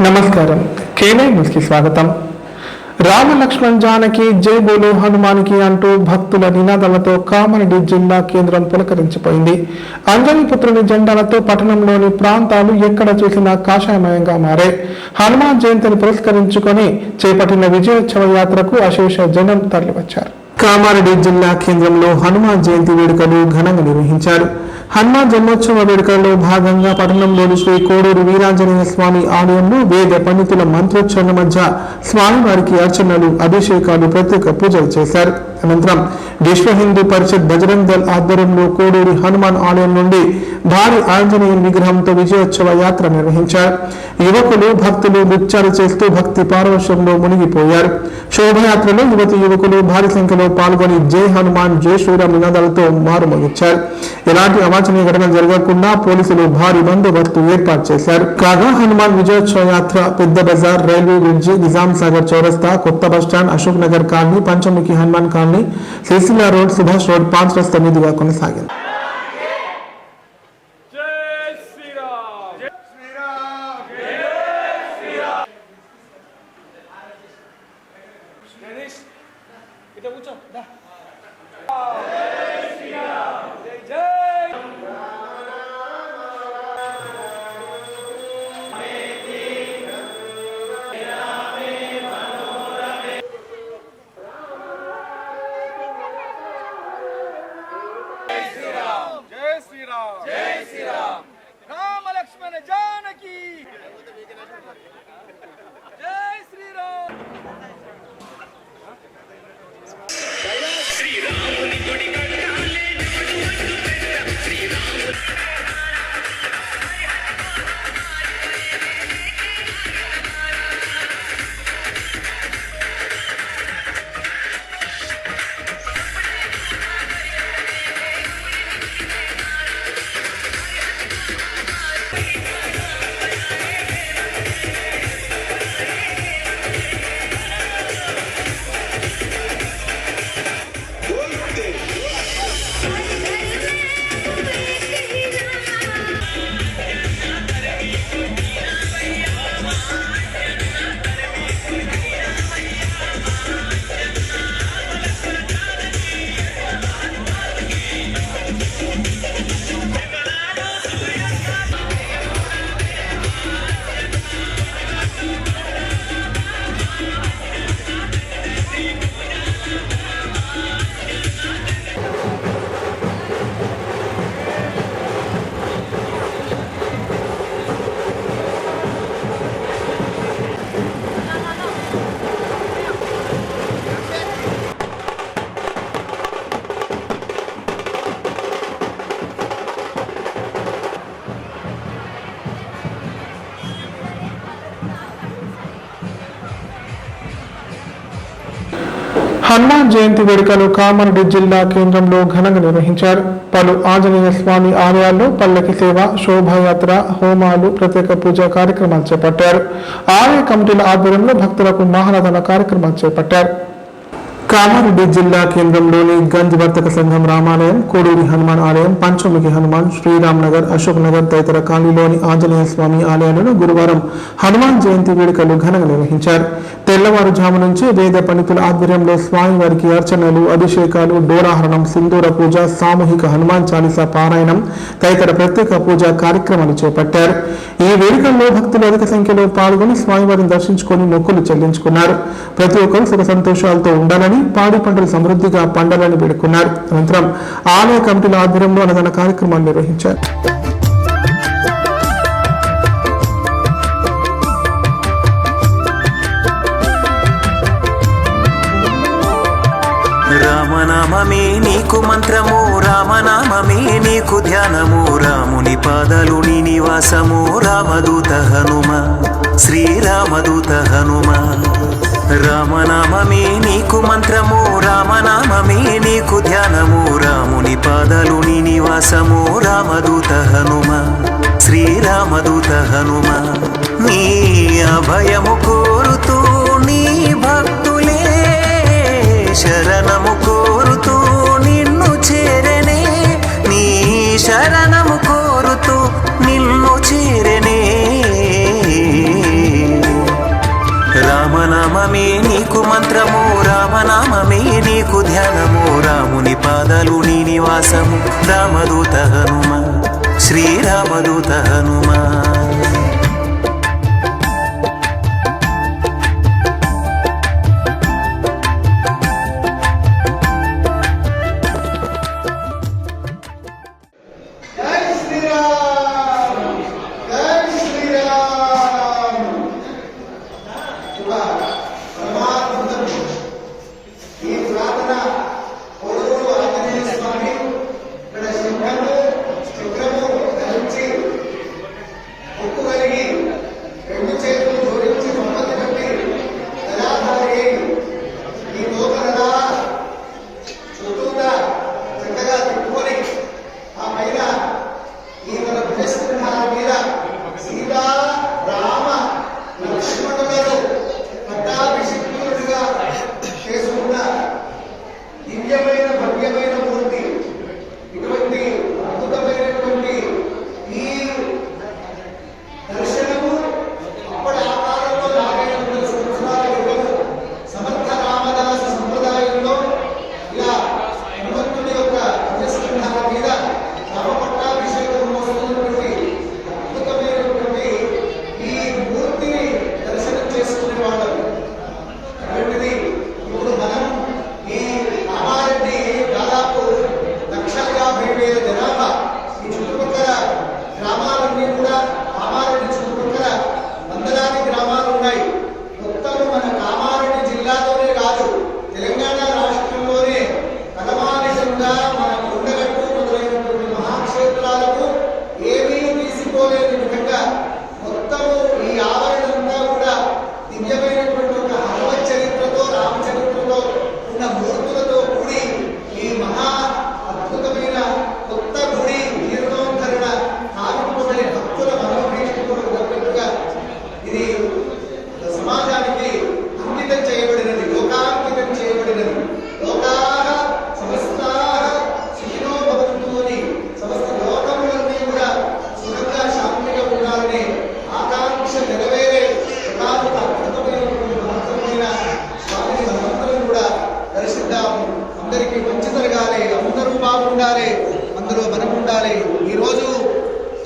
నమస్కారం. కేనే న్యూస్ కి స్వాగతం. రామ లక్ష్మణ్ జానకి జై బోలో హనుమానికి అంటూ భక్తుల నినాదాలతో కామారెడ్డి జిల్లా కేంద్రం పులకరించిపోయింది. అంజనీపుత్రుని జెండాలతో పట్టణంలోని ప్రాంతాలు ఎక్కడ చూసినా కాషాయమయంగా మారాయి. హనుమాన్ జయంతిని పురస్కరించుకొని చేపట్టిన విజయోత్సవ యాత్రకు అశేష జనం తరలివచ్చారు. కామారెడ్డి జిల్లా కేంద్రంలో హనుమాన్ జయంతి వేడుకలు ఘనంగా నిర్వహించారు. హనుమాన్ జన్మోత్సవ వేడుకల్లో భాగంగా పట్టణంలోని శ్రీ కోడూరు వీరాంజనేయ స్వామి ఆలయంలో వేద పండితుల మంత్రోచ్చరణ మధ్య స్వామివారికి అర్చనలు, అభిషేకాలు, ప్రత్యేక పూజలు చేశారు. అనంతరం విశ్వ హిందూ పరిషత్ బజరంగ్ దళ్ ఆధ్వర్యంలో కోడూరు హనుమాన్ ఆలయం నుండి భారీ ఆంజనేయ విగ్రహంతో విజయోత్సవ యాత్ర నిర్వహించారు. యువకులు, భక్తులు నృత్యాలు చేస్తూ భక్తి పారవశ్యంలో మునిగిపోయారు. శోభయాత్రలో యువతి యువకులు భారీ సంఖ్యలో పాల్గొని జై హనుమాన్, జై శ్రీరామ్ నినాదాలతో మారుమోగించారు. ఎలాంటి అవాంఛనీయ ఘటన జరగకుండా పోలీసులు భారీ బందోబస్తు ఏర్పాటు చేశారు. కాగా హనుమాన్ విజయోత్సవ యాత్ర పెద్ద బజార్, రైల్వే బ్రిడ్జి, నిజాం సాగర్ చౌరస్తా, కొత్త bus stand, Ashok Nagar colony, Panchamukhi Hanuman colony, Sircilla road, Subhash road, 5 రస్తా మీదుగా కొనసాగింది. जय श्री राम राम लक्ष्मण जानकी जय श्री राम श्री राम హనుమాన్ జయంతి వేడుకలు కామారెడ్డి జిల్లా కేంద్రంలో ఘనంగా నిర్వహించారు. పలు ఆంజనేయ స్వామి ఆలయాల్లో పల్లకి సేవ, శోభాయాత్ర, హోమాలు, ప్రత్యేక పూజా కార్యక్రమాలు చేపట్టారు. ఆలయ కమిటీల ఆధ్వర్యంలో భక్తులకు మహానదన కార్యక్రమాలు చేపట్టారు. కామారెడ్డి జిల్లా కేంద్రంలోని గంజ్ వర్తక సంఘం రామాలయం, కోడూరి హనుమాన్ ఆలయం, పంచముఖి హనుమాన్, శ్రీరామ్ నగర్, అశోక్ నగర్ తదితర కాలనీలోని ఆంజనేయ స్వామి ఆలయాలను గురువారం హనుమాన్ జయంతి వేడుకలు ఘనంగా నిర్వహించారు. తెల్లవారుజాము నుంచి వేద పండితుల ఆధ్వర్యంలో స్వామివారికి అర్చనలు, అభిషేకాలు, డోరాహరణం, సింధూర పూజ, సామూహిక హనుమాన్ చాలీసా పారాయణం తదితర ప్రత్యేక పూజా కార్యక్రమాలు చేపట్టారు. ఈ వేడుకల్లో భక్తులు అధిక సంఖ్యలో పాల్గొని స్వామివారిని దర్శించుకొని మొక్కులు చెల్లించుకున్నారు. ప్రతి ఒక్కరు సుఖ సంతోషాలతో ఉండాలని, పాడి పంటలు సమృద్ధిగా పండాలని వేడుకున్నారు. అనంతరం ఆలయ కమిటీల ఆధ్వర్యంలో అన్నదాన కార్యక్రమాలు నిర్వహించారు. రామనామమే నీకు మంత్రము, రామనామమే నీకు ధ్యానము, రాముని పాదాలు నీ నివాసము, రామదూత హనుమ, శ్రీరామదూత హనుమ. రామనామమే నీకు మంత్రము, రామనామమే నీకు ధ్యానము, రాముని పాదాలు నీ నివాసము, రామదూత హనుమ, శ్రీరామదూత హనుమ. నీ అభయము కోరుతూ నీ భక్తులే శరణము కోరుతూ నిన్ను చేరనే, నీ శరణము కోరుతూ నిన్ను చేరనే. రామదూత హనుమ శ్రీరామదూత హనుమ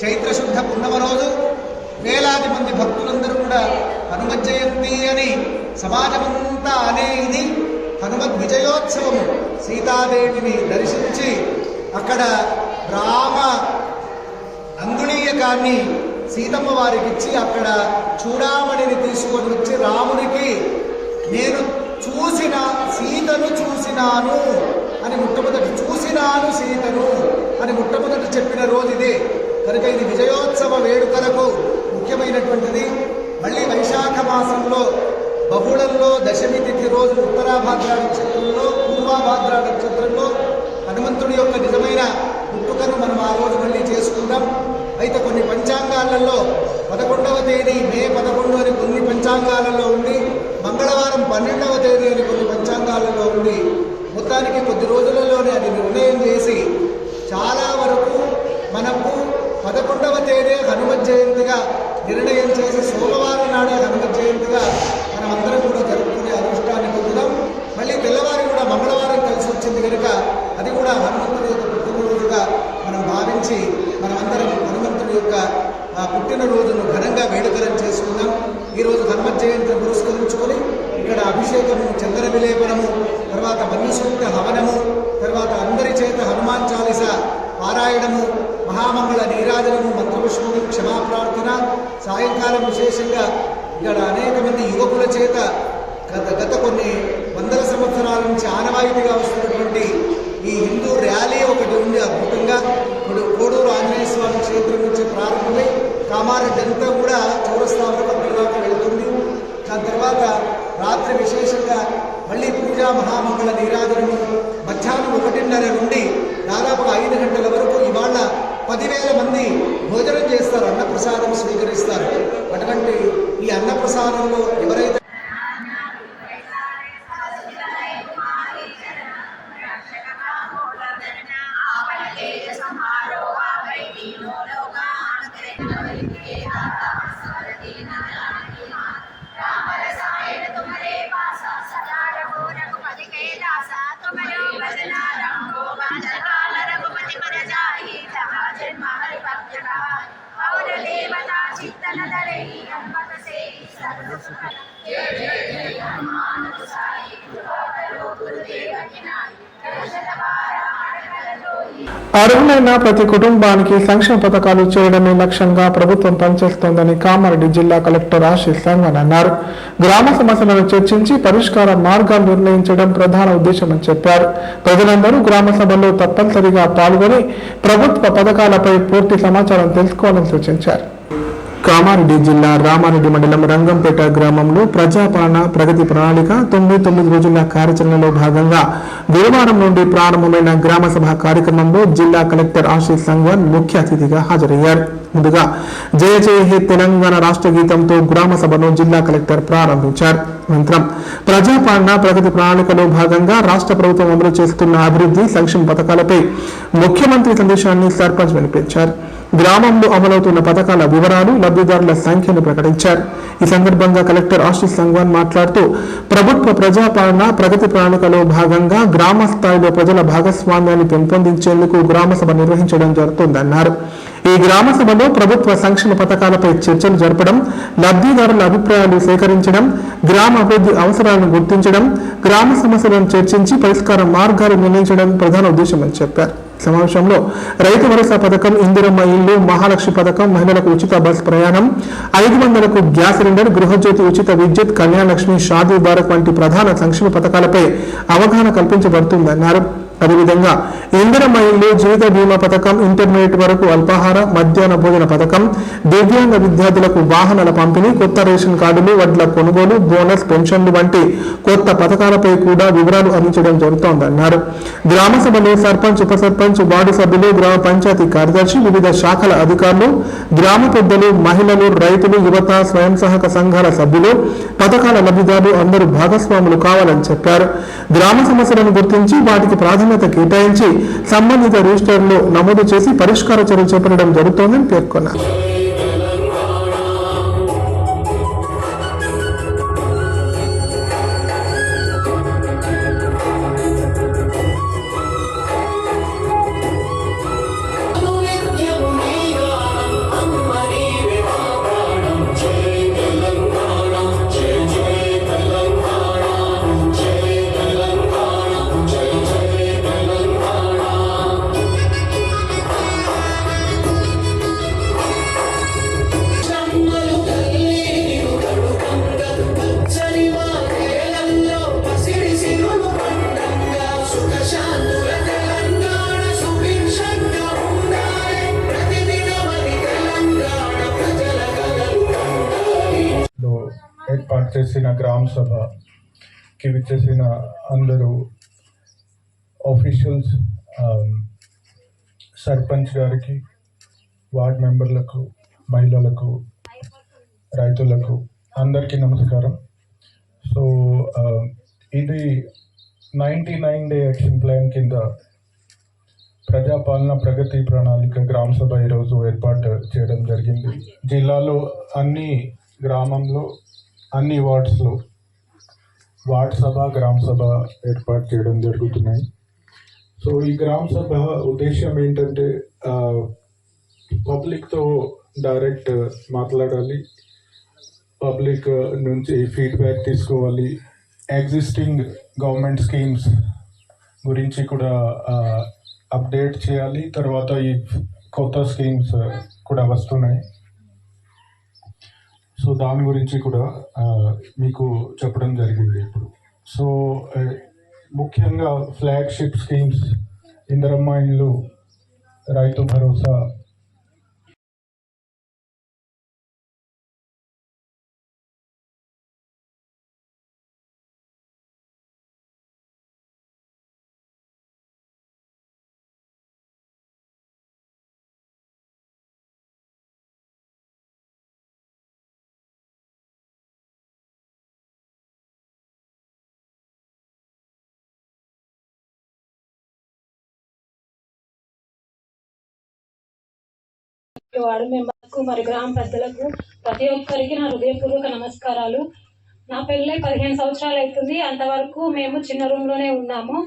చైత్ర శుద్ధ పున్నమ రోజు వేలాది మంది భక్తులందరూ కూడా హనుమత్ జయంతి అని సమాజమంతా అనే ఇది హనుమద్ విజయోత్సవము. సీతాదేవిని దర్శించి అక్కడ రామ అంగుళీయకాన్ని సీతమ్మ వారికి ఇచ్చి అక్కడ చూడామణిని తీసుకొని వచ్చి రామునికి నేను చూసిన సీతను చూసినాను అని మొట్టమొదటి చూసినాను సీతను అని మొట్టమొదటి చెప్పిన రోజు ఇదే కనుక ఇది విజయోత్సవ వేడుకలకు ముఖ్యమైనటువంటిది. మళ్ళీ వైశాఖ మాసంలో బహుళంలో దశమి తిథి రోజు ఉత్తరాభాద్ర నక్షత్రంలో పూర్వాభాద్ర నక్షత్రంలో హనుమంతుడి యొక్క నిజమైన పుట్టుకను మనం ఆ రోజు మళ్ళీ చేసుకుందాం. అయితే కొన్ని పంచాంగాలలో 11వ తేదీ మే 11 అని కొన్ని పంచాంగాలలో ఉంది, మంగళవారం 12వ తేదీ అని కొన్ని పంచాంగాలలో ఉంది. మొత్తానికి కొద్ది రోజులలోనే అది నిర్ణయం చేసి చాలా వరకు మనకు 11వ తేదీ హనుమత్ జయంతిగా నిర్ణయం చేసి సోమవారం నాడే హనుమత్ జయంతిగా మనమందరం కూడా జరుపుకునే అదృష్టాన్ని పొందుదాం. మళ్ళీ తెల్లవారి కూడా మంగళవారం కలిసి వచ్చింది కనుక అది కూడా హనుమంతుడి యొక్క పుట్టినరోజుగా మనం భావించి మనమందరం హనుమంతుడి యొక్క పుట్టినరోజును ఘనంగా వేడుకలను చేసుకుందాం. ఈరోజు హనుమత్ జయంతిని పురస్కరించుకొని ఇక్కడ అభిషేకము, చందన విలేపనము, తర్వాత మన్యుసూక్త హవనము, తర్వాత అందరి చేత హనుమాన్ చాలీస పారాయణము, మహామంగళ నీరాజనము, మంత్రపుష్పము, క్షమాప్రార్థన, సాయంకాలం విశేషంగా ఇక్కడ అనేక మంది యువకుల చేత గత కొన్ని వందల సంవత్సరాల నుంచి ఆనవాయితీగా వస్తున్నటువంటి ఈ హిందూ ర్యాలీ ఒకటి ఉంది. అద్భుతంగా కోడూరు ఆంజనేయ స్వామి క్షేత్రం నుంచి ప్రారంభమై కామారెడ్డి అంతా కూడా చౌరస్తా వరకు అక్కడి దాకా వెళుతుంది. దాని తర్వాత రాత్రి విశేషంగా మళ్ళీ పూజా మహామంగళ నీరాజనము మధ్యాహ్నం 1:30 నుండి దాదాపు 5 గంటల వరకు ఇవాళ 10,000 మంది భోజనం చేస్తారు, అన్నప్రసాదం స్వీకరిస్తారు. అటువంటి ఈ అన్నప్రసాదంలో ఎవరైతే रघुपति అర్హులైన ప్రతి కుటుంబానికి సంక్షేమ పథకాలు చేయడమే లక్ష్యంగా ప్రభుత్వం పనిచేస్తోందని కామారెడ్డి జిల్లా కలెక్టర్ ఆశీష్ సంగన్ అన్నారు. గ్రామ సమస్యలను చర్చించి పరిష్కార మార్గాలు నిర్ణయించడం ప్రధాన ఉద్దేశమని చెప్పారు. ప్రజలందరూ గ్రామ సభల్లో తప్పనిసరిగా పాల్గొని ప్రభుత్వ పథకాలపై పూర్తి సమాచారం తెలుసుకోవాలని సూచించారు. కామారెడ్డి జిల్లా రామారెడ్డి మండలం రంగంపేట గ్రామంలో ప్రజాపాలన ప్రగతి ప్రణాళిక 99 రోజుల కార్యాచరణలో భాగంగా గురువారం నుండి ప్రారంభమైన గ్రామ సభ కార్యక్రమంలో జిల్లా కలెక్టర్ ఆశీష్ సంగన్ ముఖ్య అతిథిగా హాజరయ్యారు. ముందుగా జయ జయ హే తెలంగాణ రాష్ట్ర గీతంతో గ్రామ సభను జిల్లా కలెక్టర్ ప్రారంభించారు. అనంతరం ప్రజాపాలన ప్రగతి ప్రణాళికలో భాగంగా రాష్ట్ర ప్రభుత్వం అమలు చేస్తున్న అభివృద్ధి సంక్షేమ పథకాలపై ముఖ్యమంత్రి సందేశాన్ని సర్పంచ్ వినిపించారు. గ్రామంలో అమలవుతున్న పథకాల వివరాలు, లబ్ధిదారుల సంఖ్యను ప్రకటించారు. ఈ సందర్భంగా కలెక్టర్ ఆశీష్ సంగన్ మాట్లాడుతూ ప్రభుత్వ ప్రజాపాలన ప్రగతి ప్రణాళికలో భాగంగా గ్రామ స్థాయిలో ప్రజల భాగస్వామ్యాన్ని పెంపొందించేందుకు గ్రామ సభ నిర్వహించడం జరుగుతుందన్నారు. ఈ గ్రామ సభలో ప్రభుత్వ సంక్షేమ పథకాలపై చర్చలు జరపడం, లబ్ధిదారుల అభిప్రాయాలు సేకరించడం, గ్రామ అభివృద్ధి అవసరాలను గుర్తించడం, గ్రామ సమస్యలను చర్చించి పరిష్కార మార్గాలు నిర్ణయించడం ప్రధాన ఉద్దేశమని చెప్పారు. సమావేశంలో రైతు భరోసా పథకం, ఇందిరమ్మ ఇల్లు, మహాలక్ష్మి పథకం, మహిళలకు ఉచిత బస్ ప్రయాణం, 500కు గ్యాస్ సిలిండర్, గృహజ్యోతి, ఉచిత విద్యుత్, కళ్యాణలక్ష్మి, షాదీ భారత్ వంటి ప్రధాన సంక్షేమ పథకాలపై అవగాహన కల్పించబడుతుందన్నారు. అదేవిధంగా ఇందిరమ్మ ఇల్లు, జీవిత బీమా పథకం, ఇంటర్మీడియట్ వరకు అల్పాహార మధ్యాహ్న భోజన పథకం, దివ్యాంగ విద్యార్థులకు వాహనాల పంపిణీ, కొత్త రేషన్ కార్డులు, వడ్ల కొనుగోలు, బోనస్, పెన్షన్లు వంటి కొత్త పథకాలపై కూడా వివరాలు అందించడం జరుగుతోందన్నారు. గ్రామ సభలో సర్పంచ్, ఉప సర్పంచ్, వార్డు సభ్యులు, గ్రామ పంచాయతీ కార్యదర్శి, వివిధ శాఖల అధికారులు, గ్రామ పెద్దలు, మహిళలు, రైతులు, యువత, స్వయం సహాయక సంఘాల సభ్యులు, పథకాల లబ్ధిదారులు అందరూ భాగస్వాములు కావాలని చెప్పారు. గ్రామ సమస్యలను గుర్తించి వాటికి ప్రాధాన్యత కేటాయించి సంబంధిత రిజిస్టర్లో నమోదు చేసి పరిష్కార చర్యలు చేపట్టడం జరుగుతోందని పేర్కొన్నారు. ఏర్పాటు చేసిన గ్రామ సభకి విచ్చేసిన అందరూ ఆఫీషియల్స్, సర్పంచ్ గారికి, వార్డ్ మెంబర్లకు, మహిళలకు, రైతులకు అందరికీ నమస్కారం. సో ఇది 99 డే యాక్షన్ ప్లాన్ కింద ప్రజాపాలన ప్రగతి ప్రణాళిక గ్రామ సభ ఈరోజు ఏర్పాటు చేయడం జరిగింది. జిల్లాలో అన్ని గ్రామంలో, అన్ని వార్డ్స్లో వార్డ్ సభ, గ్రామ సభ ఏర్పాటు చేయడం జరుగుతున్నాయి. సో ఈ గ్రామ సభ ఉద్దేశం ఏంటంటే పబ్లిక్తో డైరెక్ట్ మాట్లాడాలి, పబ్లిక్ నుంచి ఫీడ్బ్యాక్ తీసుకోవాలి, ఎగ్జిస్టింగ్ గవర్నమెంట్ స్కీమ్స్ గురించి కూడా అప్డేట్ చేయాలి. తర్వాత ఈ కొత్త స్కీమ్స్ కూడా వస్తున్నాయి, సో దాని గురించి కూడా మీకు చెప్పడం జరిగింది ఇప్పుడు. సో ముఖ్యంగా ఫ్లాగ్షిప్ స్కీమ్స్ ఇందిరమ్మ ఇల్లు, రైతు భరోసా, వార్డు మెంబర్కు మరి గ్రామ పెద్దలకు ప్రతి ఒక్కరికి నా హృదయపూర్వక నమస్కారాలు. నా పెళ్ళై 15 సంవత్సరాలు అవుతుంది. అంతవరకు మేము చిన్న రూమ్లోనే ఉన్నాము.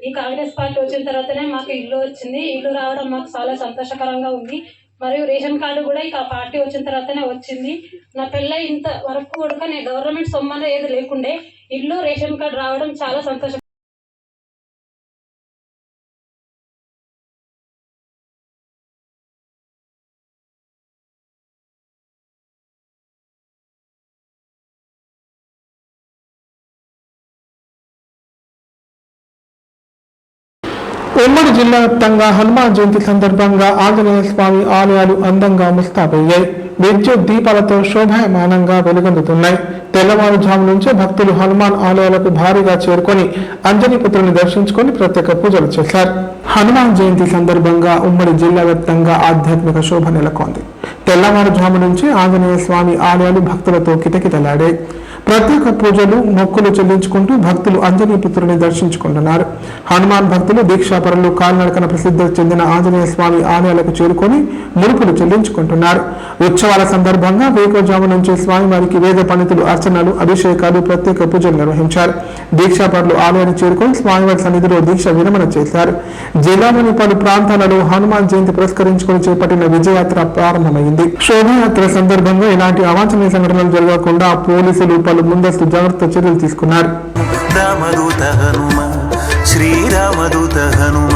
ఈ కాంగ్రెస్ పార్టీ వచ్చిన తర్వాతనే మాకు ఇల్లు వచ్చింది. ఇల్లు రావడం మాకు చాలా సంతోషకరంగా ఉంది. మరియు రేషన్ కార్డు కూడా ఇక ఆ పార్టీ వచ్చిన తర్వాతనే వచ్చింది. నా పెళ్ళై ఇంత వరకు కూడా నేను గవర్నమెంట్ సొమ్మన ఏది లేకుండే ఇల్లు రేషన్ కార్డు రావడం చాలా సంతోషం. ఉమ్మడి జిల్లా వ్యాప్తంగా హనుమాన్ జయంతి సందర్భంగా ఆంజనేయ స్వామి ఆలయాలు అందంగా ముస్తాబయ్యాయి. విద్యుత్ దీపాలతో శోభాయమానంగా వెలుగొందుతున్నాయి. తెల్లవారుజాము నుంచే భక్తులు హనుమాన్ ఆలయాలకు భారీగా చేరుకొని అంజనీపుత్రుని దర్శించుకొని ప్రత్యేక పూజలు చేశారు. హనుమాన్ జయంతి సందర్భంగా ఉమ్మడి జిల్లా వ్యాప్తంగా ఆధ్యాత్మిక శోభ నెలకొంది. తెల్లవారుజాము నుంచి ఆంజనేయ స్వామి ఆలయాలు భక్తులతో కిటకిటలాడాయి. ప్రత్యేక పూజలు మొక్కులు చెల్లించుకుంటూ భక్తులు అంజనీపుత్రుని దర్శించుకుంటున్నారు. హనుమాన్ భక్తులు దీక్షాపరులు కాలినడకన ప్రసిద్ధి చెందిన ఆంజనేయ స్వామి ఆలయాలకు చేరుకొని ముడుపులు చెల్లించుకుంటున్నారు. ఉత్సవాల సందర్భంగా వేకువజాము నుంచి స్వామివారికి వేద పండితులు అర్చనలు, అభిషేకాలు, ప్రత్యేక పూజలు నిర్వహించారు. దీక్షాపరులు ఆలయాన్ని చేరుకొని స్వామివారి సన్నిధిలో దీక్ష విరమణ చేశారు. జిల్లాలోని పలు ప్రాంతాలలో హనుమాన్ జయంతి పురస్కరించుకొని చేపట్టిన విజయయాత్ర ప్రారంభమైంది. శోభయాత్ర సందర్భంగా ఎలాంటి అవాంఛనీయ సంఘటనలు జరగకుండా పోలీసులు పలు ముందస్తు జాగ్రత్త చర్యలు తీసుకున్నారు. రామదూత హనుమ శ్రీరామదూత హనుమ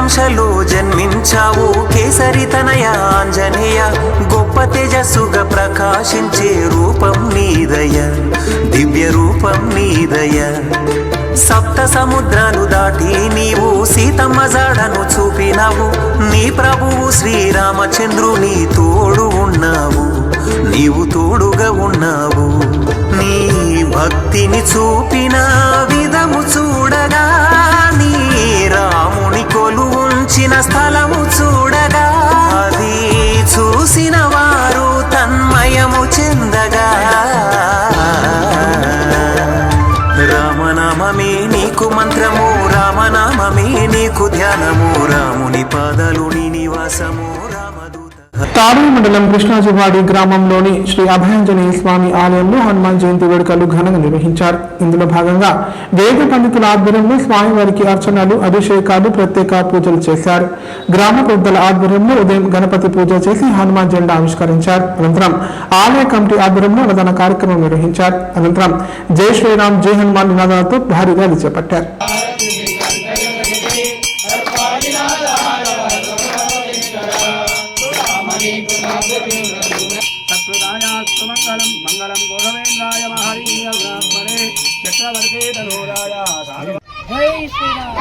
అంశలో జన్మించావు కేసరి తనయ ఆంజనేయ గొప్ప తేజస్సుగా ప్రకాశించే రూపం నీదయ దివ్య రూపం నీదయ సప్త సముద్రాలు దాటి నీవు సీతమ్మ జాడను చూపినావు నీ ప్రభువు శ్రీరామచంద్రుని తోడు ఉన్నావు నీవు తోడుగా ఉన్నావు నీ భక్తిని చూపిన విధము చూడగా నీ రాముని కొలువుంచిన స్థలము చూడగా అది చూసిన వారు తన్మయము చెందగా రామనామమే నీకు మంత్రము రామనామమే నీకు ధ్యానము రాముని పాదాలు నీ నివాసము రామదూత. తాడూరు మండలం కృష్ణాజివాడి గ్రామంలోని శ్రీ అభయాంజనేయ స్వామి ఆలయంలో హనుమాన్ జయంతి వేడుకలు ఘనంగా నిర్వహించారు. ఇందులో భాగంగా వేద పండితుల ఆధ్వర్యంలో స్వామివారికి అర్చనలు, అభిషేకాలు, ప్రత్యేక పూజలు చేశారు. గ్రామ పెద్దల ఆధ్వర్యంలో ఉదయం గణపతి పూజ చేసి హనుమాన్ జెండా ఆవిష్కరించారు. అనంతరం ఆలయ కమిటీ ఆధ్వర్యంలో అన్నదాన కార్యక్రమం నిర్వహించారు. అనంతరం జై శ్రీరామ్ జై హనుమాన్ నినాదాలతో భారీ ర్యాలీ చేపట్టారు. మంగళం మంగళం గోధవేంద్రాయ మహనీయ బ్రాహ్మణే చక్రవర్తి ధనురాయ జై శ్రీరామ్.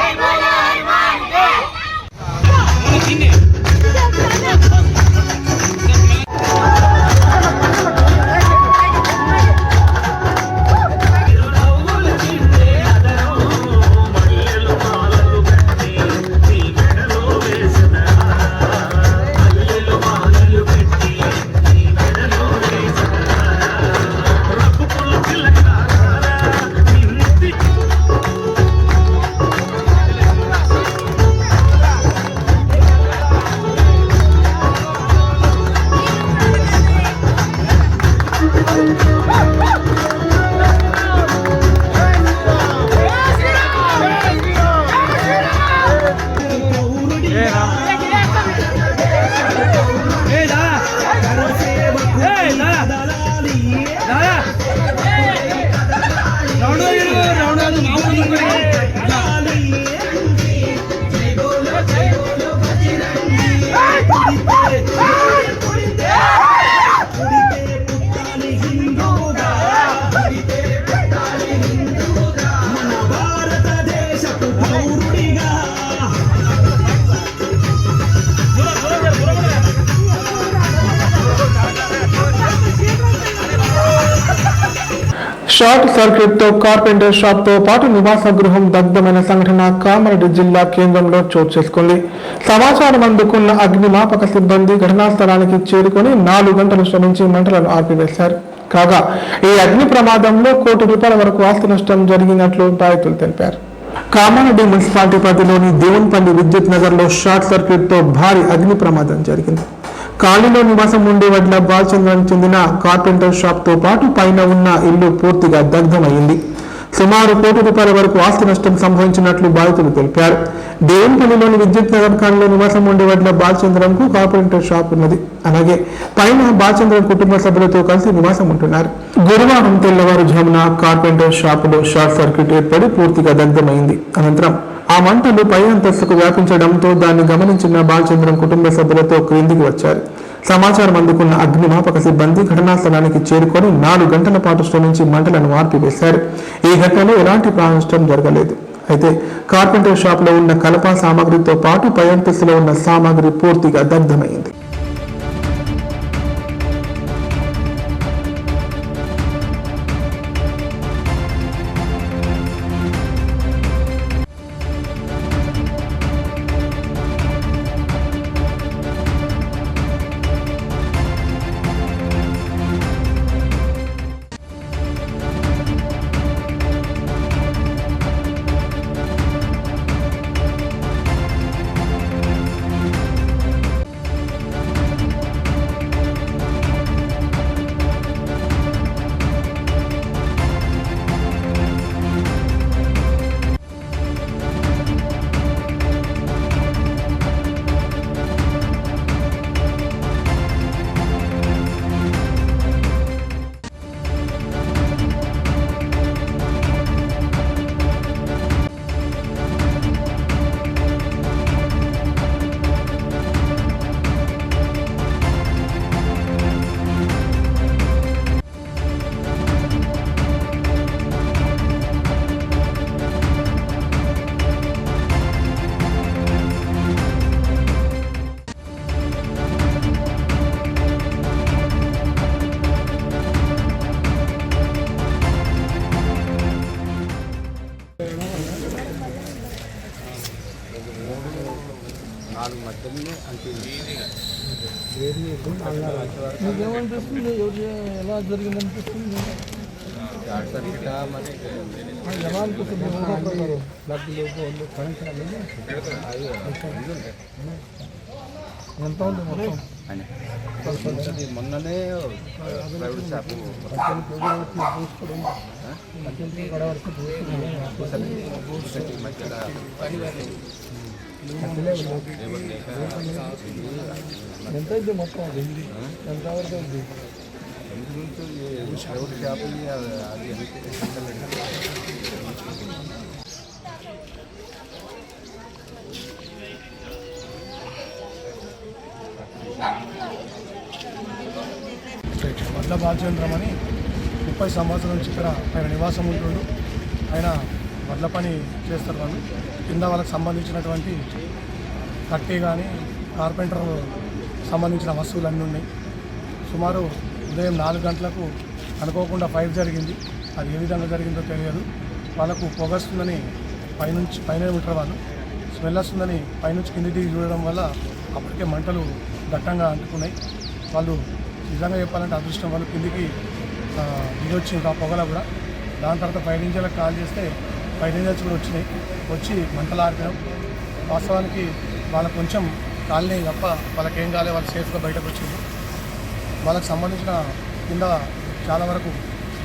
షార్ట్ సర్క్యూట్ తో కార్పెంటర్ షాప్ తో పాటు నివాస గృహం దగ్ధమైన సంఘటన కామారెడ్డి జిల్లా కేంద్రంలో చోటు చేసుకుంది. సమాచారం అందుకున్న అగ్నిమాపక సిబ్బంది ఘటనా స్థలానికి చేరుకొని 4 గంటలు శ్రమించి మంటలను ఆర్పివేశారు. కాగా ఈ అగ్ని ప్రమాదంలో ₹1 కోటి వరకు ఆస్తి నష్టం జరిగినట్లు బాధితులు తెలిపారు. కామారెడ్డి మున్సిపాలిటీ పరిధిలోని దేవున్పల్లి విద్యుత్ నగర్ లో షార్ట్ సర్క్యూట్ తో భారీ అగ్ని ప్రమాదం జరిగింది. కాలనీలో నివాసం ఉండే వడ్ల బాలచంద్రానికి చెందిన కార్పెంటర్ షాప్ తో పాటు పైన ఉన్న ఇల్లు పూర్తిగా దగ్ధమైంది. సుమారు ₹1 కోటి వరకు ఆస్తి నష్టం సంభవించినట్లు బాధితులు తెలిపారు. దేవున్పల్లిలోని విద్యుత్ నగర్ కాలనీలో నివాసం ఉండే వడ్ల బాలచంద్రంకు కార్పెంటర్ షాప్ ఉన్నది. అలాగే పైన బాలచంద్రం కుటుంబ సభ్యులతో కలిసి నివాసం ఉంటున్నారు. గురువారం తెల్లవారుజామున కార్పెంటర్ షాపులో షార్ట్ సర్క్యూట్ ఏర్పడి పూర్తిగా దగ్ధమైంది. అనంతరం ఆ మంటలు పై అంతస్తుకు వ్యాపించడంతో దాన్ని గమనించిన బాలచంద్రం కుటుంబ సభ్యులతో క్రిందికి వచ్చారు. సమాచారం అందుకున్న అగ్నిమాపక సిబ్బంది ఘటనా స్థలానికి చేరుకొని 4 గంటల పాటు శ్రమించి మంటలను ఆర్పివేశారు. ఈ ఘటనలో ఎలాంటి ప్రాణ నష్టం జరగలేదు. అయితే కార్పెంటర్ షాప్ లో ఉన్న కలప సామాగ్రితో పాటు పై అంతస్తులో ఉన్న సామాగ్రి పూర్తిగా దగ్ధమైంది. మీకేమనిపిస్తుంది? ఎలా జరిగిందనిపిస్తుంది? ఎలా అనిపిస్తుంది? ఎంత ఉంది మొత్తం? మొన్ననే ప్రైవేట్ షాప్ ఎంత అయింది మొత్తం? ఎంతవరకు అయింది? ప్రైవేట్ షాప్ అది వడ్ల బాలచంద్రం అని 30 సంవత్సరాల నుంచి ఇక్కడ ఆయన నివాసం ఉంటుండు. ఆయన వడ్ల పని చేస్తారు. వాళ్ళు కింద వాళ్ళకి సంబంధించినటువంటి కట్టి కానీ కార్పెంటర్ సంబంధించిన వస్తువులు అన్నీ ఉన్నాయి. సుమారు ఉదయం 4 గంటలకు అనుకోకుండా ఫైర్ జరిగింది. అది ఏ విధంగా జరిగిందో తెలియదు. వాళ్ళకు పొగ వస్తుందని పైన ఉంటారు. వాళ్ళు స్మెల్ వస్తుందని పైనుంచి కింది దిగి చూడడం వల్ల అప్పటికే మంటలు దట్టంగా అంటుకున్నాయి. వాళ్ళు నిజంగా చెప్పాలంటే అదృష్టం, వాళ్ళు కిందికి దిగి వచ్చింది ఆ పొగలో కూడా. దాని తర్వాత ఫైర్ ఇంజన్లకు కాల్ చేస్తే ఫైర్ ఇంజన్స్ కూడా వచ్చినాయి. వచ్చి మంటలు ఆర్పడం. వాస్తవానికి వాళ్ళకు కొంచెం కాలనీ తప్ప వాళ్ళకేం కాలే, వాళ్ళు సేఫ్గా బయటకు వచ్చింది. వాళ్ళకి సంబంధించిన కింద చాలా వరకు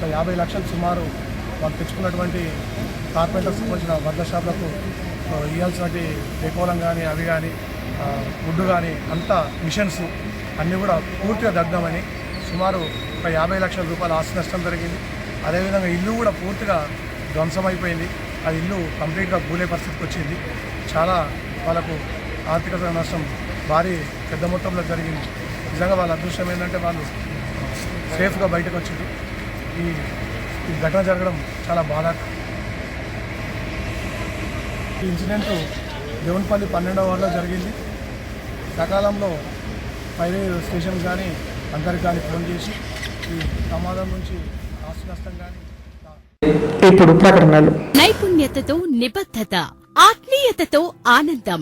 50 లక్షలు సుమారు వాళ్ళు తెచ్చుకున్నటువంటి కార్పెంటర్స్ సంబంధించిన వడ్ల షాపులకు ఇవ్వాల్సినటువంటి డెకోలం కానీ అవి కానీ వుడ్ కానీ అంతా మిషన్స్ అన్నీ కూడా పూర్తిగా దగ్ధమని సుమారు 50 లక్షల రూపాయల ఆస్తి నష్టం జరిగింది. అదేవిధంగా ఇల్లు కూడా పూర్తిగా ధ్వంసమైపోయింది. అది ఇల్లు కంప్లీట్గా కూలే పరిస్థితికి వచ్చింది. చాలా వాళ్ళకు ఆర్థిక నష్టం భారీ పెద్ద మొత్తంలో జరిగింది. నిజంగా వాళ్ళ అదృష్టం ఏంటంటే వాళ్ళు సేఫ్గా బయటకు వచ్చింది. ఈ ఘటన జరగడం చాలా బాధాకరం. ఈ ఇన్సిడెంట్ దేవున్పల్లి 12వ వార్డులో జరిగింది. సకాలంలో ఫైర్ స్టేషన్ కానీ అందరికి కానీ ఫోన్ చేసి ఈ ప్రమాదం నుంచి ఆస్తి నష్టం కానీ. ఇప్పుడు ప్రకటనలు. నైపుణ్యతతో నిబద్ధత ఆత్మీయతతో ఆనందం,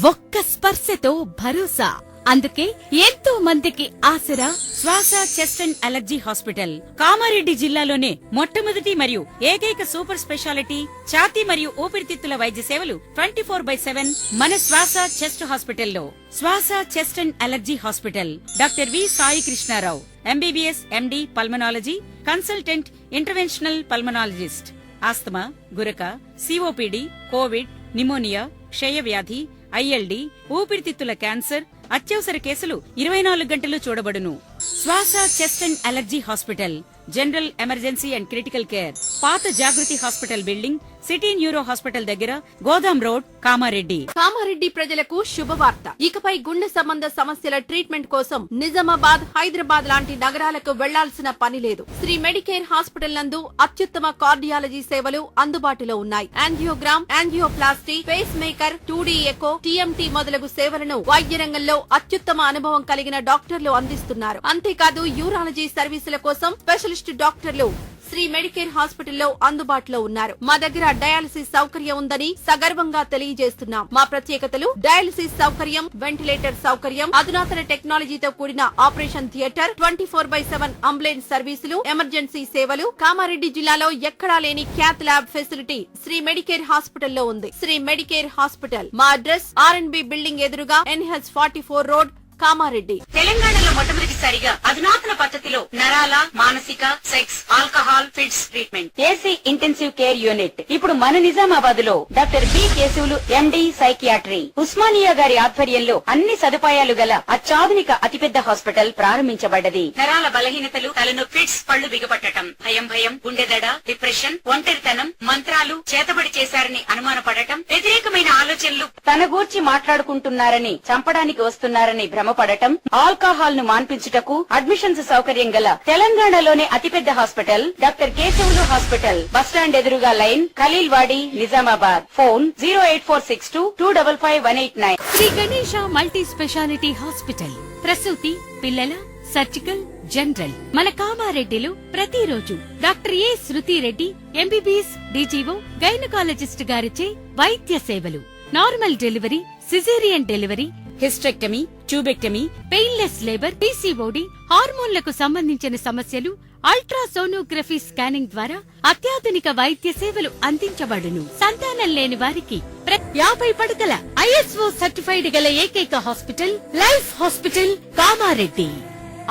ఒక్క స్పర్శతో భరోసా. అందుకే ఎంతో మందికి ఆసరా శ్వాస chest and allergy hospital. Kamareddy జిల్లాలోనే మొట్టమొదటి మరియు ఏకైక సూపర్ స్పెషాలిటీ ఛాతీ మరియు ఊపిరితిత్తుల వైద్య సేవలు 24/7 మన శ్వాస చెస్ట్ హాస్పిటల్లో. Swasa chest and allergy hospital. Doctor V Sai Krishnarao, MBBS MD pulmonology, consultant interventional pulmonologist. Asthma, గురక, సిఓపిడి, కోవిడ్, నిమోనియా, క్షయవ్యాధి, ఐఎల్డి, ఊపిరితిత్తుల క్యాన్సర్, అత్యవసర కేసులు 24 గంటలు చూడబడును. Swasa chest and allergy hospital. General emergency and critical care. పాత Jagruti hospital building, city neuro hospital దగ్గర, Godam road, Kamareddy. Kamareddy ప్రజలకు శుభవార్త. ఇకపై గుండె సంబంధ సమస్యల ట్రీట్మెంట్ కోసం నిజామాబాద్, హైదరాబాద్ లాంటి నగరాలకు వెళ్లాల్సిన పని లేదు. శ్రీ మెడికేర్ హాస్పిటల్ నందు అత్యుత్తమ కార్డియాలజీ సేవలు అందుబాటులో ఉన్నాయి. Angiogram, angioplasty, pacemaker, 2D echo, TMT మొదలగు సేవలను వైద్య రంగంలో అత్యుత్తమ అనుభవం కలిగిన డాక్టర్లు అందిస్తున్నారు. అంతేకాదు యూరాలజీ సర్వీసుల కోసం స్పెషలిస్ట్ డాక్టర్లు శ్రీ మెడికేర్ హాస్పిటల్లో అందుబాటులో ఉన్నారు. మా దగ్గర డయాలసిస్ సౌకర్యం ఉందని సగర్వంగా తెలియజేస్తున్నాం. మా ప్రత్యేకతలు: డయాలసిస్ సౌకర్యం, వెంటిలేటర్ సౌకర్యం, అధునాతన టెక్నాలజీతో కూడిన ఆపరేషన్ థియేటర్, 24/7 అంబులెన్స్ సర్వీసులు, ఎమర్జెన్సీ సేవలు. కామారెడ్డి జిల్లాలో ఎక్కడా లేని cath lab facility Shri Medicare హాస్పిటల్లో ఉంది. Shri Medicare hospital. మా అడ్రస్ RNB బిల్డింగ్ ఎదురుగా NH 44 రోడ్, కామారెడ్డి. తెలంగాణలో మొట్టమొదటిసారిగా అధునాతన పద్ధతిలో నరాల, మానసిక, sex, alcohol fits treatment, AC intensive care unit ఇప్పుడు మన నిజామాబాద్ లో doctor B Keshavulu MD psychiatry, Osmania గారి ఆధ్వర్యంలో అన్ని సదుపాయాలు గల అత్యాధునిక అతిపెద్ద హాస్పిటల్ ప్రారంభించబడ్డది. నరాల బలహీనతలు, తలనొప్పి, ఫిట్స్, పళ్లు బిగపట్టడం, భయం, గుండెదడ, డిప్రెషన్, ఒంటరితనం, మంత్రాలు చేతబడి చేశారని అనుమానపడటం, వ్యతిరేకమైన ఆలోచనలు, తన గూర్చి మాట్లాడుకుంటున్నారని, చంపడానికి వస్తున్నారని భ్రమపడటం, ఆల్కహాల్ ను మాన్పించుటకు అడ్మిషన్స్ సౌకర్యం గల తెలంగాణలోనే అతిపెద్ద hospital doctor Keshavulu hospital. Bus stand ఎదురుగా line, Khaleelwadi, Nizamabad. Phone 08462255189. Shri Ganesha multi speciality hospital. ప్రసూతి, పిల్లల, సర్జికల్, జనరల్. మన కామారెడ్డిలో ప్రతిరోజు doctor A Shruti Reddy MBBS DGO gynaecologist గారిచే వైద్య సేవలు. Normal delivery, caesarean delivery, hysterectomy, tubectomy, painless labour, PCOD, హార్మోన్లకు సంబంధించిన సమస్యలు, అల్ట్రాసోనోగ్రఫీ స్కానింగ్ ద్వారా అత్యాధునిక వైద్య సేవలు అందించబడును. సంతానం లేని వారికి 50 పడకల ISO సర్టిఫైడ్ గల ఏకైక hospital life hospital Kamareddy.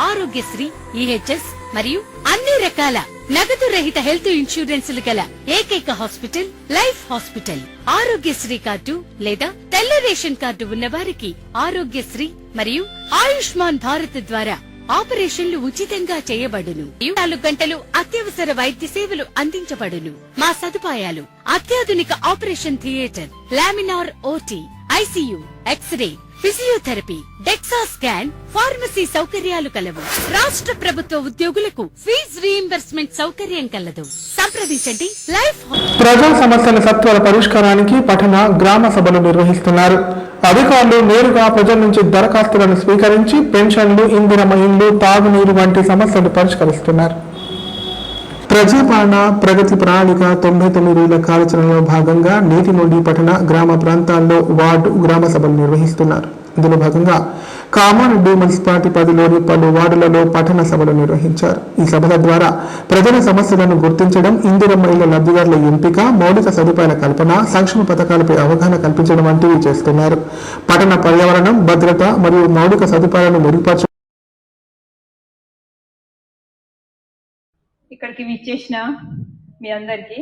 Aarogyasri, EHS మరియు అన్ని రకాల నగదు రహిత హెల్త్ ఇన్సూరెన్సులు గల ఏకైక hospital life hospital. Aarogyasri card లేదా తెల్ల రేషన్ కార్డు ఉన్న వారికి ఆరోగ్యశ్రీ మరియు ఆయుష్మాన్ భారత్ ద్వారా ఆపరేషన్లు ఉచితంగా చేయబడును. 24 గంటలు అత్యవసర వైద్య సేవలు అందించబడును. మా సదుపాయాలు: అత్యాధునిక operation theatre, laminar OT, ICU, x ray, physiotherapy, DEXA scan, pharmacy సౌకర్యాలు కలవు. రాష్ట్ర ప్రభుత్వ ఉద్యోగులకు ఫీజు రీయింబర్స్మెంట్ సౌకర్యం కలదు. సంప్రదించండి లైఫ్. ప్రజా సమస్యల సత్వర పరిష్కారానికి పట్టణ గ్రామ సభలు నిర్వహిస్తున్నారు. అధికారులు నేరుగా ప్రజల నుంచి దరఖాస్తులను స్వీకరించి పెన్షన్లు, ఇందిరమ్మ ఇండ్లు, తాగునీరు వంటి సమస్యలు పరిష్కరిస్తున్నారు. ప్రజాపాలన ప్రగతి ప్రణాళిక 99 కార్యాచరణలో భాగంగా నేటి నుండి పట్టణ గ్రామ ప్రాంతాల్లో వార్డు గ్రామ సభలు నిర్వహిస్తున్నారు. ఇందులో భాగంగా కామారెడ్డి మున్సిపాలిటీ పరిధిలోని పలు వార్డులలో పట్టణ సభలు నిర్వహించారు. ఈ సభల ద్వారా ప్రజల సమస్యలను గుర్తించడం, ఇందిరమ్మ ఇళ్ల లబ్ధిదారుల ఎంపిక, మౌలిక సదుపాయాల కల్పన, సంక్షేమ పథకాలపై అవగాహన కల్పించడం వంటివి చేస్తున్నారు. పట్టణ పర్యావరణం, భద్రత మరియు మౌలిక సదుపాయాలను మెరుగుపరచడం. ఇక్కడికి విచ్చేసిన మీ అందరికీ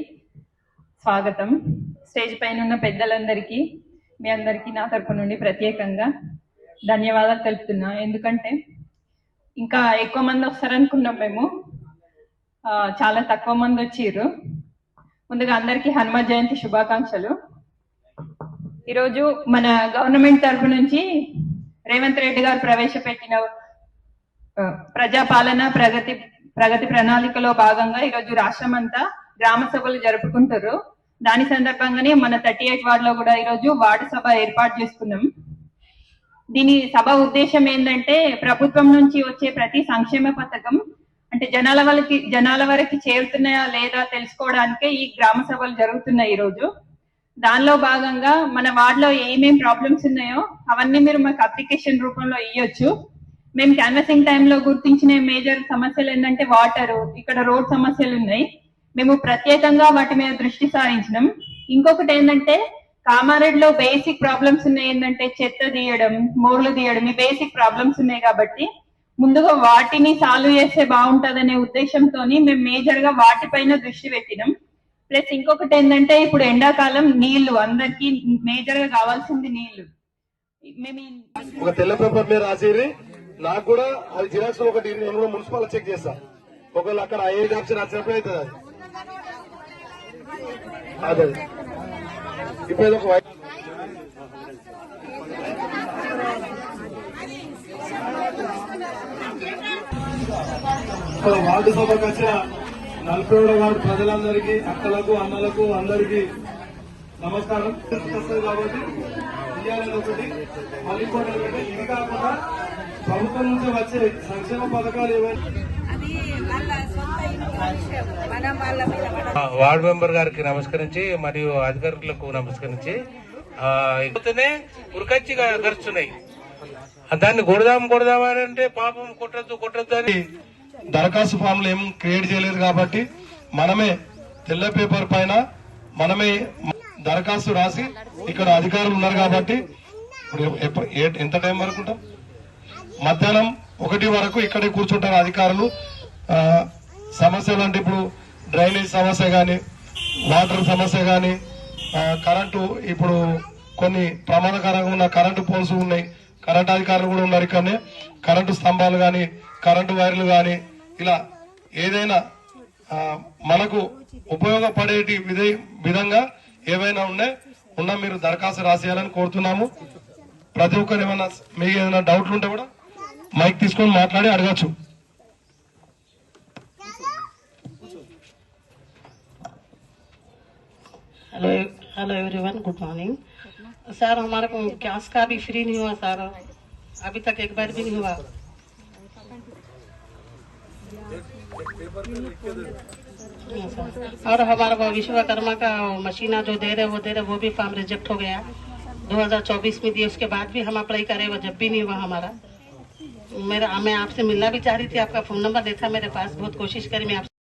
స్వాగతం. స్టేజ్ పైన ఉన్న పెద్దలందరికీ, మీ అందరికీ నా తరపు నుండి ప్రత్యేకంగా ధన్యవాదాలు తెలుపుతున్నా. ఎందుకంటే ఇంకా ఎక్కువ మంది వస్తారనుకున్నాం మేము, చాలా తక్కువ మంది వచ్చిర్రు. ముందుగా అందరికీ హనుమ జయంతి శుభాకాంక్షలు. ఈరోజు మన గవర్నమెంట్ తరఫు నుంచి రేవంత్ రెడ్డి గారు ప్రవేశపెట్టిన ప్రజాపాలన ప్రగతి ప్రణాళికలో భాగంగా ఈరోజు రాష్ట్రం అంతా గ్రామ సభలు జరుపుకుంటారు. దాని సందర్భంగానే మన 38 వార్డులో కూడా ఈరోజు వార్డు సభ ఏర్పాటు చేసుకున్నాం. దీని సభ ఉద్దేశం ఏంటంటే, ప్రభుత్వం నుంచి వచ్చే ప్రతి సంక్షేమ పథకం అంటే జనాల వరకు చేరుతున్నాయా లేదా తెలుసుకోవడానికే ఈ గ్రామ సభలు జరుగుతున్నాయి. ఈరోజు దానిలో భాగంగా మన వార్డులో ఏమేం ప్రాబ్లమ్స్ ఉన్నాయో అవన్నీ మీరు మాకు అప్లికేషన్ రూపంలో ఇవ్వచ్చు. మేము క్యాన్వసింగ్ టైంలో గుర్తించిన మేజర్ సమస్యలు ఏంటంటే వాటర్, ఇక్కడ రోడ్ సమస్యలు ఉన్నాయి. మేము ప్రత్యేకంగా వాటి మీద దృష్టి సారించినాం. ఇంకొకటి ఏంటంటే కామారెడ్డిలో బేసిక్ ప్రాబ్లమ్స్ ఉన్నాయి. ఏంటంటే చెత్త తీయడం, మోర్లు తీయడం, ఈ బేసిక్ ప్రాబ్లమ్స్ ఉన్నాయి. కాబట్టి ముందుగా వాటిని సాల్వ్ చేస్తే బాగుంటదనే ఉద్దేశంతో మేము మేజర్ గా వాటిపైన దృష్టి పెట్టినాం. ప్లస్ ఇంకొకటి ఏంటంటే ఇప్పుడు ఎండాకాలం నీళ్లు అందరికి మేజర్ గా కావాల్సింది నీళ్లు. మేము ఒక తెల్ల పేపర్ మీద రాసేది నాకు కూడా అది జిరాక్స్ ఒకటి నేను కూడా మున్సిపల్ చెక్ చేస్తా. ఒకవేళ అక్కడ ఐఏ ఆప్షన్ వచ్చినప్పుడు అవుతుంది అది అదే ఇప్పుడు ఒక వార్డు సభకు వచ్చిన 40వ వార్డు ప్రజలందరికీ, అక్కలకు, అన్నలకు అందరికీ నమస్కారం. కాబట్టి ఇవ్వాలని ఒకటి, మళ్ళీ ఇంకోటి ఇది కాకుండా ప్రభుత్వం నుంచి వచ్చే సంక్షేమ పథకాలు ఏవైనా వార్డు మెంబర్ గారికి నమస్కరించి మరియు అధికారులకు నమస్కరించి ఉరికచ్చి గడుస్తున్నాయి. దాన్ని కొడదామని అంటే పాపం కొట్టద్దు అని దరఖాస్తు ఫామ్లు ఏం క్రియేట్ చేయలేదు. కాబట్టి మనమే తెల్ల పేపర్ పైన మనమే దరఖాస్తు రాసి ఇక్కడ అధికారులు ఉన్నారు కాబట్టి ఇప్పుడు ఎంత టైం వరకు ఉంటాం? మధ్యాహ్నం 1 వరకు ఇక్కడే కూర్చుంటారు అధికారులు. సమస్యలు అంటే ఇప్పుడు డ్రైనేజ్ సమస్య కానీ, వాటర్ సమస్య కానీ, కరెంటు, ఇప్పుడు కొన్ని ప్రమాదకరంగా ఉన్న కరెంటు పోల్స్ ఉన్నాయి. కరెంటు అధికారులు కూడా ఉన్నారు ఇక్కడనే. కరెంటు స్తంభాలు కానీ, కరెంటు వైర్లు కానీ, ఇలా ఏదైనా మనకు ఉపయోగపడేటి విధంగా ఏవైనా ఉన్నా మీరు దరఖాస్తు రాసేయాలని కోరుతున్నాము. ప్రతి ఒక్కరు ఏమైనా మీకు ఏదైనా డౌట్లు ఉంటే కూడా మైక్ తీసుకొని మాట్లాడి అడగచ్చు. Hello everyone, good morning sir. हमारे को गैस का भी फ्री नहीं हुआ सर, अभी तक एक बार भी नहीं हुआ. और हमारा वो विश्वकर्मा का मशीना जो दे रहे वो भी फॉर्म रिजेक्ट हो गया. 2024 में दिए, उसके बाद भी हम अप्लाई करे, वो जब भी नहीं हुआ हमारा. मैं आपसे मिलना भी चाह रही थी, आपका फोन नंबर देखा मेरे पास, बहुत कोशिश करी मैं आपसे.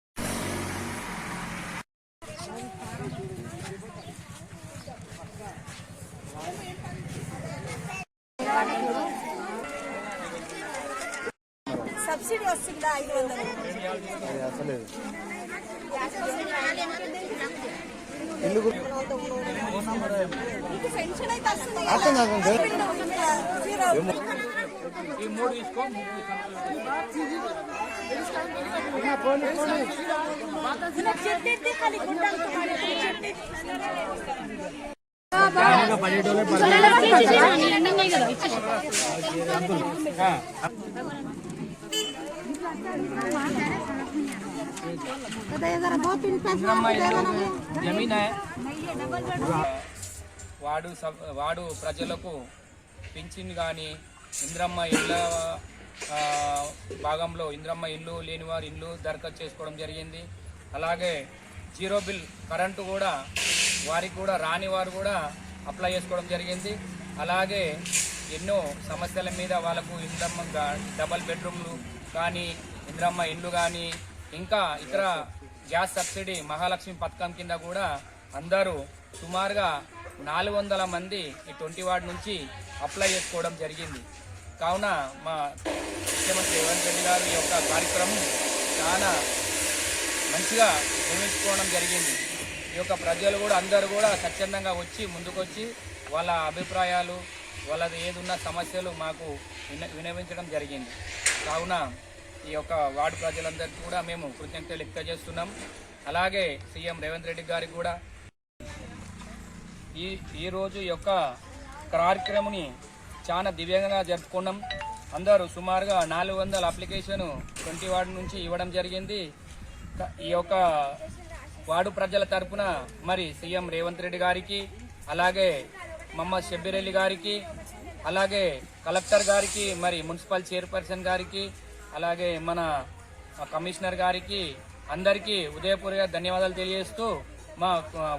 సబ్సిడీ వస్తుందా? 500 పెన్షన్ అయితే వస్తుంది. ఖాళీ జమీన్ వాడు ప్రజలకు పింఛన్ కానీ, ఇంద్రమ్మ ఇళ్ళ భాగంలో ఇంద్రమ్మ ఇల్లు లేని వారి ఇల్లు దరఖాస్తు చేసుకోవడం జరిగింది. అలాగే జీరో బిల్ కరెంటు కూడా వారికి కూడా రాని వారు కూడా అప్లై చేసుకోవడం జరిగింది. అలాగే ఎన్నో సమస్యల మీద వాళ్ళకు ఇంద్రమ్మ డబల్ బెడ్రూమ్లు కానీ, ఇంద్రమ్మ ఇండ్లు కానీ, ఇంకా ఇతర గ్యాస్ సబ్సిడీ మహాలక్ష్మి పథకం కింద కూడా అందరూ సుమారుగా 400 మంది ఈ 20 వార్డు నుంచి అప్లై చేసుకోవడం జరిగింది. కావున మా ముఖ్యమంత్రి రేవంత్ రెడ్డి గారు ఈ యొక్క కార్యక్రమం చాలా మంచిగా నిర్వహించుకోవడం జరిగింది. ఈ యొక్క ప్రజలు కూడా అందరూ కూడా స్వచ్ఛందంగా వచ్చి ముందుకొచ్చి వాళ్ళ అభిప్రాయాలు, వాళ్ళది ఏదున్న సమస్యలు మాకు వినవించడం జరిగింది. కావున ఈ యొక్క వార్డు ప్రజలందరికీ కూడా మేము కృతజ్ఞతలు వ్యక్తజేస్తున్నాం. అలాగే సీఎం రేవంత్ రెడ్డి గారికి కూడా ఈరోజు ఈ యొక్క కార్యక్రమాన్ని చాలా దివ్యంగా జరుపుకున్నాం. అందరూ సుమారుగా 400 అప్లికేషన్ 20 వార్డు నుంచి ఇవ్వడం జరిగింది. ఈ యొక్క వార్డు ప్రజల తరపున మరి సీఎం రేవంత్ రెడ్డి గారికి, అలాగే మహమ్మద్ షబ్బీర్ అలీ గారికి, అలాగే కలెక్టర్ గారికి, మరి మున్సిపల్ చైర్పర్సన్ గారికి, అలాగే మన కమిషనర్ గారికి అందరికీ ఉదయపూర్వక ధన్యవాదాలు తెలియజేస్తూ మా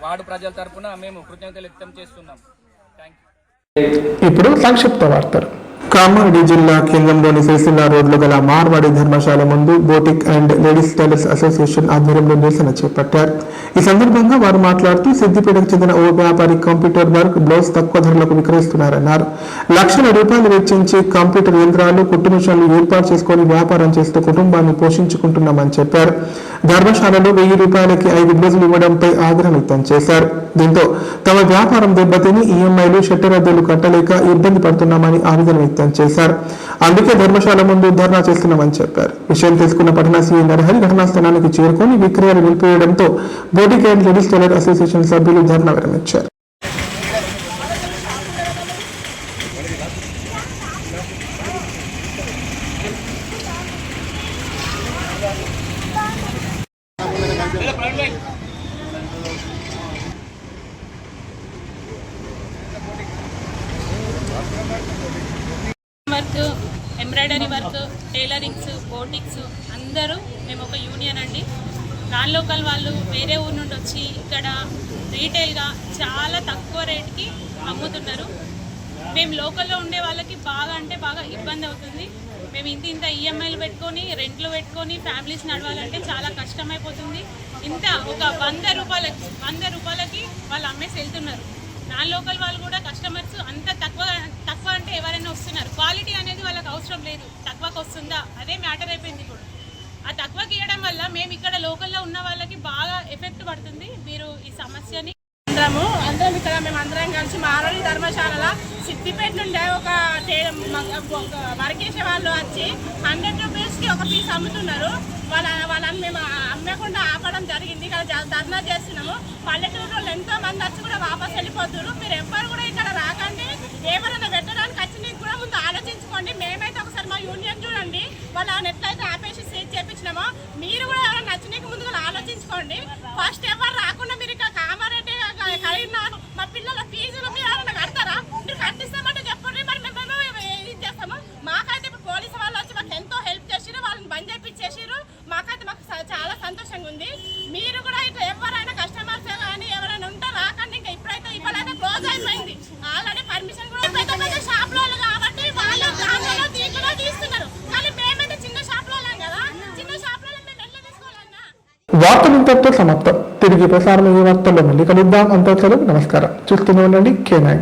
వార్డు ప్రజల తరఫున మేము కృతజ్ఞతలు వ్యక్తం చేస్తున్నాం. థ్యాంక్ ఇప్పుడు సంక్షిప్త వార్తలు. కామారెడ్డి జిల్లా కేంద్రంలోని సిరిసిల్ల రోడ్లో గల మార్వాడి ధర్మశాల ముందు boutique and ladies tailors association ఆధ్వర్యంలో నిరసన చేపట్టారు. ఈ సందర్భంగా వారు మాట్లాడుతూ సిద్దిపేటకు చెందిన ఓ వ్యాపారి కంప్యూటర్ వర్క్ బ్లౌజ్ తక్కువ ధరలకు విక్రయిస్తున్నారన్నారు. లక్షల రూపాయలు వెచ్చించి కంప్యూటర్ యంత్రాలు కుట్టు మిషన్లు ఏర్పాటు చేసుకుని వ్యాపారం చేస్తూ కుటుంబాన్ని పోషించుకుంటున్నామని చెప్పారు. ధర్మశాలలో 1000 రూపాయలకి 5 బ్లౌజులు ఇవ్వడంపై ఆగ్రహం వ్యక్తం చేశారు. దీంతో తమ వ్యాపారం దెబ్బతిని ఈఎంఐలు షట్టర్ అద్దెలు కట్టలేక ఇబ్బంది పడుతున్నామని ఆవేదన వ్యక్తం చేశారు. అందుకే ధర్మశాల ముందు ధర్నా చేస్తున్నామని చెప్పారు. విషయం తెలుసుకున్న పట్టణ సీఐ నరహరి ఘటనా స్థలానికి చేరుకొని విక్రయాలు నిలిపివేయడంతో boutique and ladies tailor association సభ్యులు ధర్నా విరమించారు. Work, embroidery work, tailorings, boutiques అందరూ మేము ఒక యూనియన్ అండి. నాన్ లోకల్ వాళ్ళు వేరే ఊరు నుండి వచ్చి ఇక్కడ రీటైల్గా చాలా తక్కువ రేట్కి అమ్ముతున్నారు. మేము లోకల్లో ఉండే వాళ్ళకి బాగా అంటే బాగా ఇబ్బంది అవుతుంది. మేము ఇంత ఈఎంఐలు పెట్టుకొని రెంట్లు పెట్టుకొని ఫ్యామిలీస్ నడవాలంటే చాలా కష్టమైపోతుంది. ఇంత ఒక 100 రూపాయలకి వాళ్ళు అమ్మేసి వెళ్తున్నారు. నాన్ లోకల్ వాళ్ళు కూడా కస్టమర్స్ అంత తక్కువ అంటే ఎవరైనా వస్తున్నారు. క్వాలిటీ అనేది వాళ్ళకి అవసరం లేదు, తక్కువకి వస్తుందా అదే మ్యాటర్ అయిపోయింది. ఇప్పుడు ఆ తక్కువకి ఇవ్వడం వల్ల మేము ఇక్కడ లోకల్లో ఉన్న వాళ్ళకి బాగా ఎఫెక్ట్ పడుతుంది. మీరు ఈ సమస్యని అందరం ఇక్కడ మేము అందరం కలిసి మార్వాడి ధర్మశాలలో సిద్దిపేట నుండి ఒక వర్కేసే వాళ్ళు వచ్చి 100 రూపీస్కి ఒక పీస్ అమ్ముతున్నారు. వాళ్ళని మేము అమ్మకుండా ఆపడం జరిగింది. ఇక్కడ ధర్నా చేస్తున్నాము. పల్లెటూరులో ఎంతో మంది వచ్చి కూడా వాపస్ వెళ్ళిపోతున్నారు. మీరు ఎవ్వరు కూడా ఇక్కడ రాకండి. ఎవరైనా పెట్టడానికి వచ్చి కూడా ముందు ఆలోచించుకోండి. మేమైతే ఒకసారి మా యూనియన్ చూడండి, వాళ్ళని ఎట్లయితే ఆపేసి సీజ్ చేయించినామో మీరు కూడా ఎవరైనా నచ్చినకి ముందుగా ఆలోచించుకోండి. ఫస్ట్ ఎవరు రాకుండా మీరు ఇక్కడ కామారెడ్డి కలిగిన మా పిల్లల ఫీజులు మీరు ఎవరైనా కడతారా? మీరు కట్టిస్తామంటే చెప్పండి, మరి మేము ఇది చేస్తాము. మాకైతే ఇప్పుడు పోలీసు వాళ్ళు వచ్చి మాకు ఎంతో హెల్ప్ చేసిరు, వాళ్ళని బంద్ చేయించేసిరు. మాకైతే మాకు చాలా సంతోషంగా ఉంది. మీరు కూడా ఇట్లా ఎవరైనా కస్టమర్స్ కానీ ఎవరైనా ఉంటే రాకండి. ఇంకా ఇప్పుడైతే ఇప్పుడైతే క్లోజ్ అయిపోయింది. ఆల్రెడీ పర్మిషన్ కూడా పెద్ద పెద్ద షాప్లో కాబట్టి వాళ్ళు దాంట్లో దీంట్లో తీస్తున్నారు. కానీ మేమైతే చిన్న షాప్లో కదా, చిన్న షాప్లో మేము ఎట్లా తీసుకోవాలన్నా. వార్తలు ఇంతటితో సమాప్తం. తిరిగి ప్రసారం ఈ వార్తల్లో మళ్ళీ కలుద్దాం. అంతా సెలవు. నమస్కారం. చూస్తూనే ఉండండి K9.